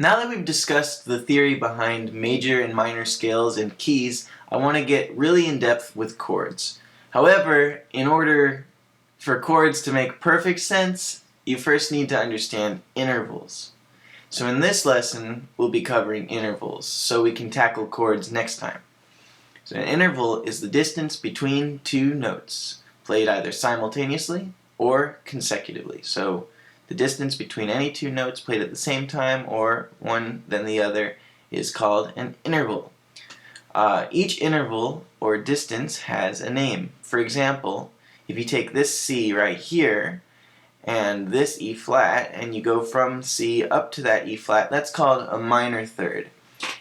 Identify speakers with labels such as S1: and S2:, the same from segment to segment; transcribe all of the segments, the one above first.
S1: Now that we've discussed the theory behind major and minor scales and keys, I want to get really in depth with chords. However, in order for chords to make perfect sense, you first need to understand intervals. So in this lesson, we'll be covering intervals, so we can tackle chords next time. So an interval is the distance between two notes, played either simultaneously or consecutively. So the distance between any two notes played at the same time or one then the other is called an interval. Each interval or distance has a name. For example, if you take this C right here and this E flat and you go from C up to that E flat, that's called a minor third.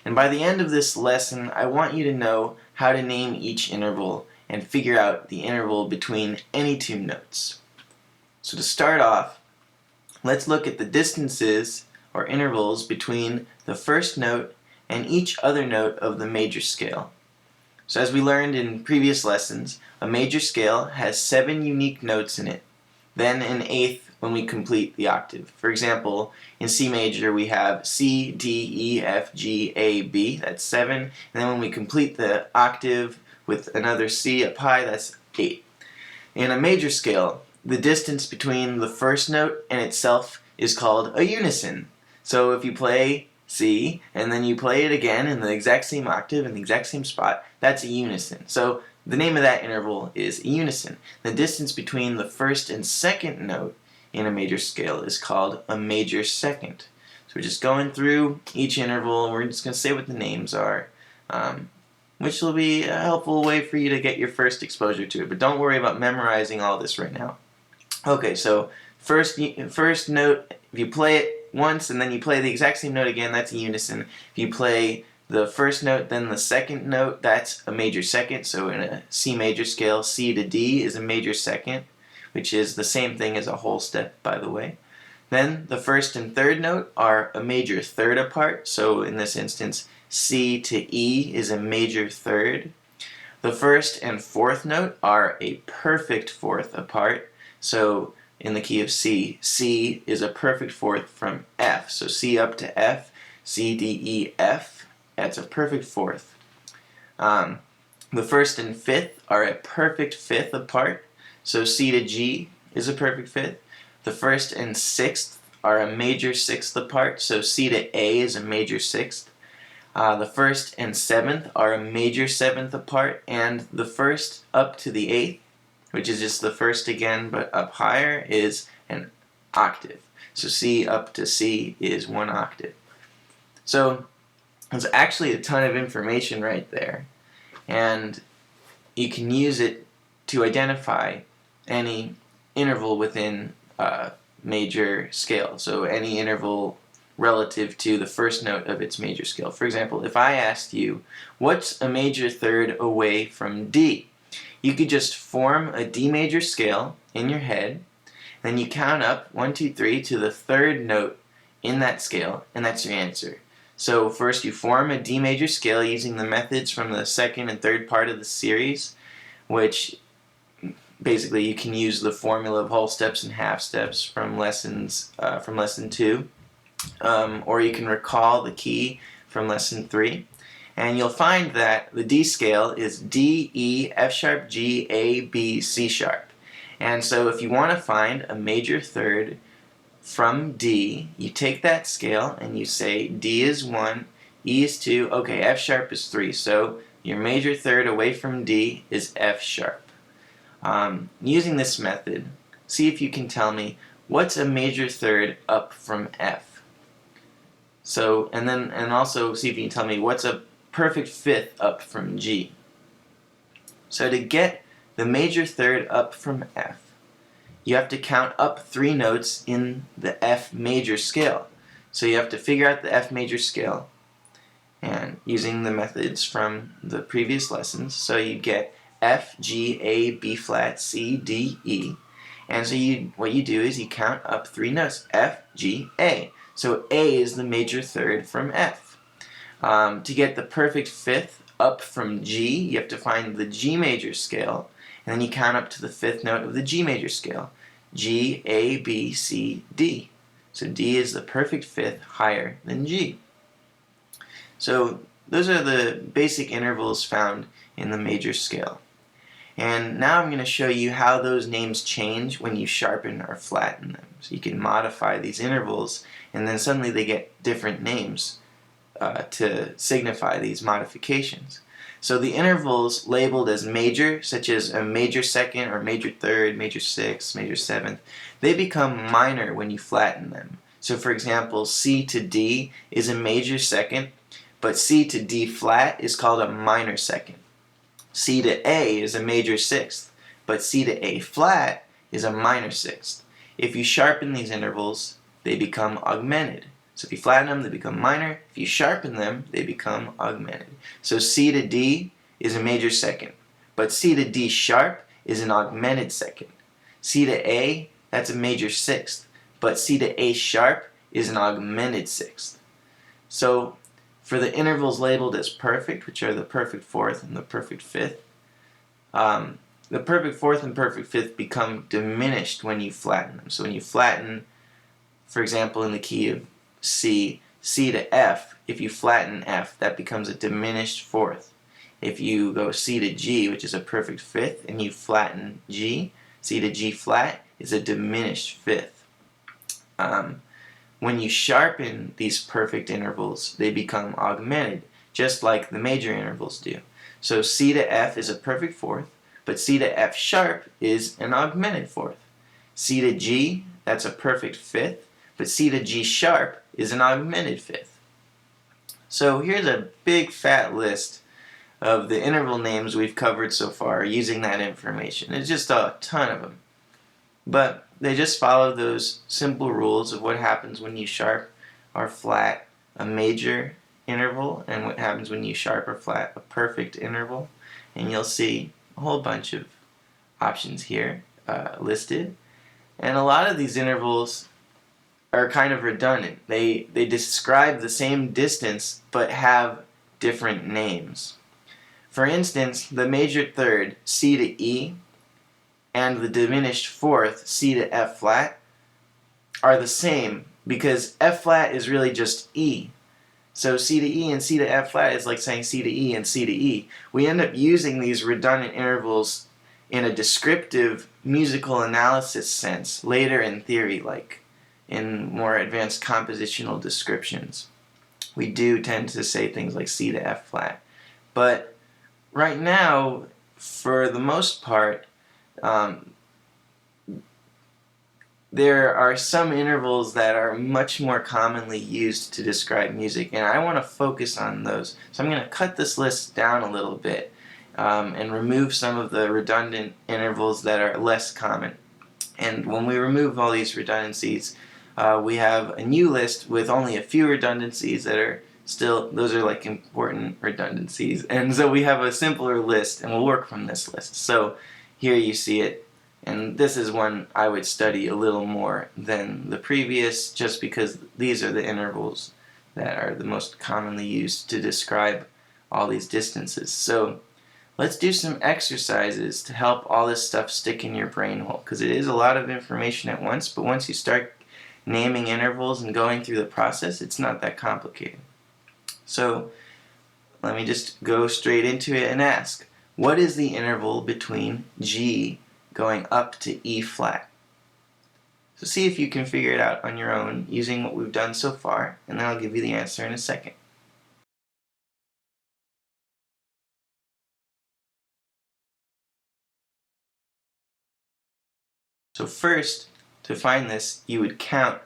S1: And by the end of this lesson, I want you to know how to name each interval and figure out the interval between any two notes. So to start off, let's look at the distances or intervals between the first note and each other note of the major scale. So as we learned in previous lessons, a major scale has 7 unique notes in it, then an eighth when we complete the octave. For example, in C major we have C, D, E, F, G, A, B, that's 7, and then when we complete the octave with another C up high, that's 8. In a major scale, the distance between the first note and itself is called a unison. So if you play C and then you play it again in the exact same octave in the exact same spot, that's a unison. So the name of that interval is a unison. The distance between the first and second note in a major scale is called a major second. So we're just going through each interval and we're just going to say what the names are, which will be a helpful way for you to get your first exposure to it. But don't worry about memorizing all this right now. Okay, so first note, if you play it once and then you play the exact same note again, that's a unison. If you play the first note, then the second note, that's a major second. So in a C major scale, C to D is a major second, which is the same thing as a whole step, by the way. Then the first and third note are a major third apart. So in this instance, C to E is a major third. The first and fourth note are a perfect fourth apart. So in the key of C, C is a perfect fourth from F. So C up to F, C, D, E, F, that's a perfect fourth. The first and fifth are a perfect fifth apart. So C to G is a perfect fifth. The first and sixth are a major sixth apart. So C to A is a major sixth. The first and seventh are a major seventh apart. And the first up to the eighth, which is just the first again but up higher, is an octave. So C up to C is one octave. So there's actually a ton of information right there, and you can use it to identify any interval within a major scale. So any interval relative to the first note of its major scale. For example, if I asked you, what's a major third away from D? You could just form a D major scale in your head, then you count up 1, 2, 3 to the third note in that scale, and that's your answer. So first you form a D major scale using the methods from the second and third part of the series, which basically you can use the formula of whole steps and half steps from lesson 2, or you can recall the key from lesson 3. And you'll find that the D scale is D, E, F sharp, G, A, B, C sharp. And so if you want to find a major third from D, you take that scale and you say D is 1, E is 2, okay, F sharp is 3. So your major third away from D is F sharp. Using this method, see if you can tell me what's a major third up from F. So, and also see if you can tell me what's a perfect fifth up from G. So to get the major third up from F, you have to count up 3 notes in the F major scale. So you have to figure out the F major scale and using the methods from the previous lessons. So you get F, G, A, B flat, C, D, E. And so what you do is you count up 3 notes, F, G, A. So A is the major third from F. To get the perfect fifth up from G, you have to find the G major scale, and then you count up to the 5th note of the G major scale. G, A, B, C, D. So D is the perfect fifth higher than G. So those are the basic intervals found in the major scale. And now I'm going to show you how those names change when you sharpen or flatten them. So you can modify these intervals, and then suddenly they get different names to signify these modifications. So the intervals labeled as major, such as a major second or major third, major sixth, major seventh, they become minor when you flatten them. So for example, C to D is a major second, but C to D flat is called a minor second. C to A is a major sixth, but C to A flat is a minor sixth. If you sharpen these intervals, they become augmented. So if you flatten them, they become minor. If you sharpen them, they become augmented. So C to D is a major second, but C to D sharp is an augmented second. C to A, that's a major sixth, but C to A sharp is an augmented sixth. So for the intervals labeled as perfect, which are the perfect fourth and the perfect fifth, the perfect fourth and perfect fifth become diminished when you flatten them. So when you flatten, for example, in the key of C, C to F, if you flatten F, that becomes a diminished fourth. If you go C to G, which is a perfect fifth, and you flatten G, C to G flat is a diminished fifth. When you sharpen these perfect intervals, they become augmented, just like the major intervals do. So C to F is a perfect fourth, but C to F sharp is an augmented fourth. C to G, that's a perfect fifth, but C to G sharp is an augmented fifth. So here's a big fat list of the interval names we've covered so far using that information. It's just a ton of them. But they just follow those simple rules of what happens when you sharp or flat a major interval and what happens when you sharp or flat a perfect interval. And you'll see a whole bunch of options here listed. And a lot of these intervals are kind of redundant. They describe the same distance but have different names. For instance, the major third, C to E, and the diminished fourth, C to F flat, are the same because F flat is really just E. So C to E and C to F flat is like saying C to E and C to E. We end up using these redundant intervals in a descriptive musical analysis sense later in theory, like in more advanced compositional descriptions. We do tend to say things like C to F flat. But right now, for the most part, there are some intervals that are much more commonly used to describe music, and I want to focus on those. So I'm going to cut this list down a little bit and remove some of the redundant intervals that are less common. And when we remove all these redundancies, we have a new list with only a few redundancies that are still, those are like important redundancies. And so we have a simpler list, and we'll work from this list. So here you see it. And this is one I would study a little more than the previous, just because these are the intervals that are the most commonly used to describe all these distances. So let's do some exercises to help all this stuff stick in your brain hole, because it is a lot of information at once, but once you start naming intervals and going through the process, it's not that complicated. So let me just go straight into it and ask, what is the interval between G going up to E flat? So see if you can figure it out on your own using what we've done so far, and then I'll give you the answer in a second. So first, to find this, you would count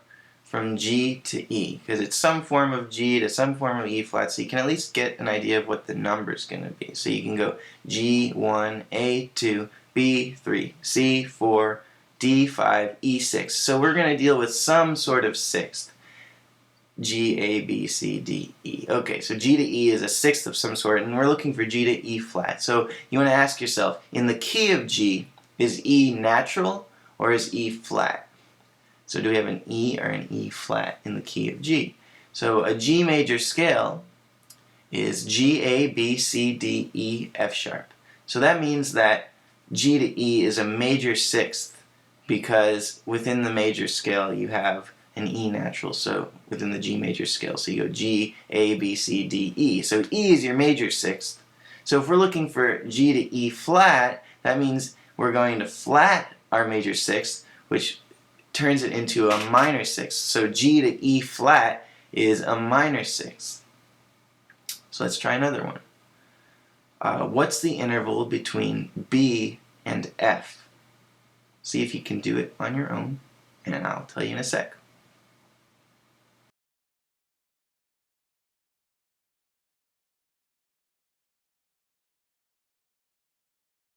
S1: from G to E, because it's some form of G to some form of E flat, so you can at least get an idea of what the number's going to be. So you can go G1, A2, B3, C4, D5, E6. So we're going to deal with some sort of sixth. G, A, B, C, D, E. Okay, so G to E is a sixth of some sort, and we're looking for G to E flat. So you want to ask yourself, in the key of G, is E natural or is E flat? So do we have an E or an E flat in the key of G? So a G major scale is G, A, B, C, D, E, F sharp. So that means that G to E is a major sixth, because within the major scale you have and E natural, so within the G major scale. So you go G, A, B, C, D, E. So E is your major sixth. So if we're looking for G to E flat, that means we're going to flat our major sixth, which turns it into a minor sixth. So G to E flat is a minor sixth. So let's try another one. What's the interval between B and F? See if you can do it on your own, and I'll tell you in a sec.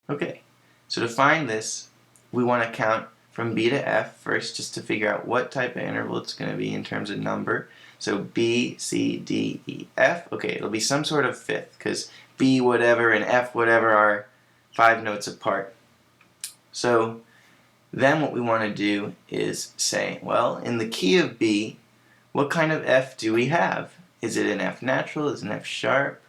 S1: Okay, so to find this, we want to count from B to F first, just to figure out what type of interval it's going to be in terms of number. So B, C, D, E, F. Okay, it'll be some sort of fifth, because B whatever and F whatever are 5 notes apart. So then what we want to do is say, well, in the key of B, what kind of F do we have? Is it an F natural? Is it an F sharp?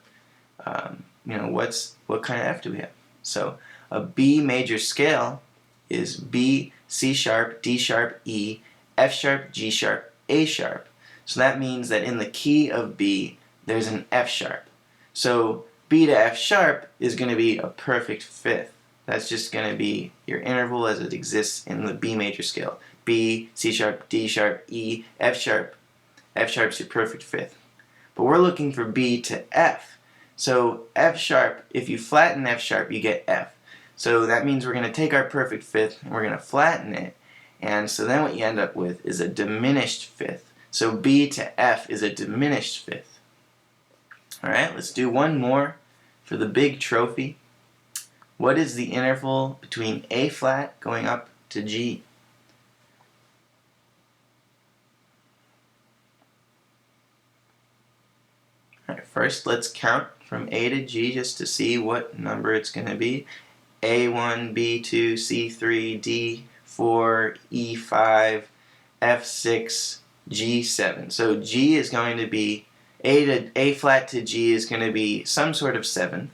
S1: What kind of F do we have? So a B major scale is B, C sharp, D sharp, E, F sharp, G sharp, A sharp. So that means that in the key of B, there's an F sharp. So B to F sharp is going to be a perfect fifth. That's just going to be your interval as it exists in the B major scale. B, C sharp, D sharp, E, F sharp. F sharp's your perfect fifth. But we're looking for B to F. So F sharp, if you flatten F sharp, you get F. So that means we're going to take our perfect fifth and we're going to flatten it. And so then what you end up with is a diminished fifth. So B to F is a diminished fifth. Alright, let's do one more for the big trophy. What is the interval between A flat going up to G? Alright, first let's count from A to G just to see what number it's going to be. A1, B2, C3, D4, E5, F6, G7. So G is going to be, A flat to G is going to be some sort of seventh.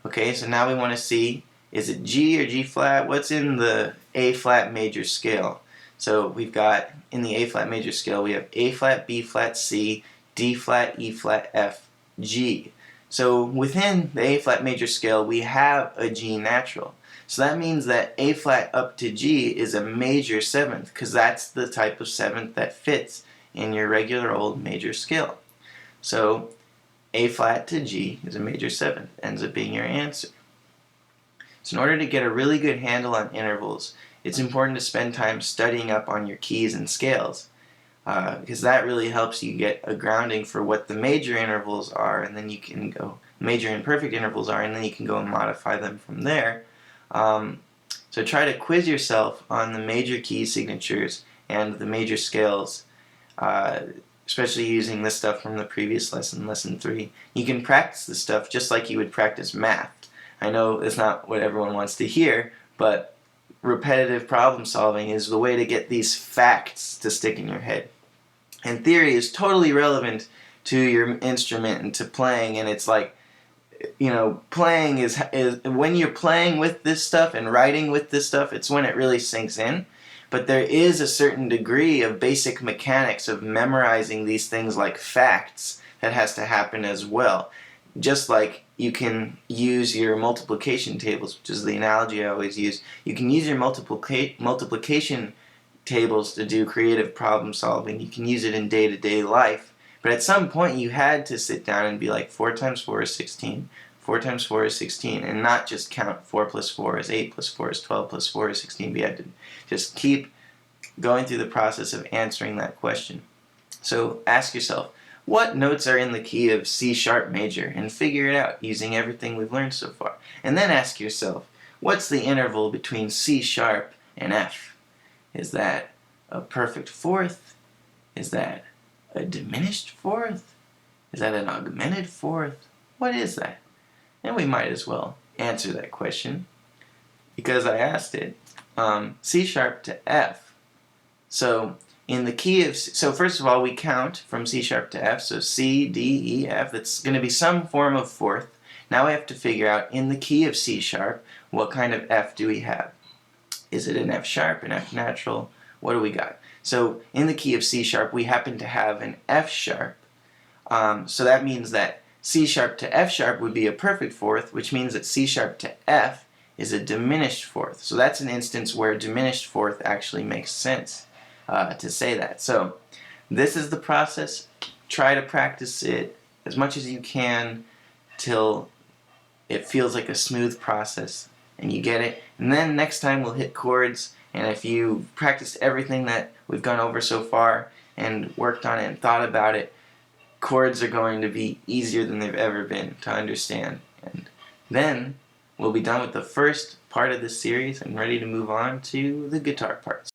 S1: Okay, so now we want to see, is it G or G flat? What's in the A flat major scale? So we've got, in the A flat major scale, we have A flat, B flat, C, D flat, E flat, F, G. So within the A flat major scale, we have a G natural. So that means that A flat up to G is a major seventh, because that's the type of seventh that fits in your regular old major scale. So A flat to G is a major seventh, ends up being your answer. So in order to get a really good handle on intervals, it's important to spend time studying up on your keys and scales, because that really helps you get a grounding for what the major intervals are, and then you can go, major and perfect intervals are, and then you can go and modify them from there. So try to quiz yourself on the major key signatures and the major scales, especially using this stuff from the previous lesson, lesson 3. You can practice this stuff just like you would practice math. I know it's not what everyone wants to hear, but repetitive problem solving is the way to get these facts to stick in your head. And theory is totally relevant to your instrument and to playing, and it's like, playing is when you're playing with this stuff and writing with this stuff, it's when it really sinks in. But there is a certain degree of basic mechanics of memorizing these things like facts that has to happen as well. Just like you can use your multiplication tables, which is the analogy I always use. You can use your multiplication tables to do creative problem solving. You can use it in day-to-day life. But at some point you had to sit down and be like, 4 times 4 is 16. 4 times 4 is 16. And not just count 4 plus 4 is 8 plus 4 is 12 plus 4 is 16. But you had to just keep going through the process of answering that question. So ask yourself, what notes are in the key of C sharp major? And figure it out using everything we've learned so far. And then ask yourself, what's the interval between C sharp and F? Is that a perfect fourth? Is that a diminished fourth? Is that an augmented fourth? What is that? And we might as well answer that question because I asked it. C sharp to F. So in the key of, so first of all we count from C sharp to F, so C, D, E, F, that's going to be some form of fourth. Now we have to figure out in the key of C sharp, what kind of F do we have? Is it an F sharp, an F natural? What do we got? So in the key of C sharp, we happen to have an F sharp. So that means that C sharp to F sharp would be a perfect fourth, which means that C sharp to F is a diminished fourth. So that's an instance where diminished fourth actually makes sense to say that. So this is the process. Try to practice it as much as you can till it feels like a smooth process and you get it. And then next time we'll hit chords, and if you practiced everything that we've gone over so far and worked on it and thought about it, chords are going to be easier than they've ever been to understand. And then we'll be done with the first part of this series and ready to move on to the guitar parts.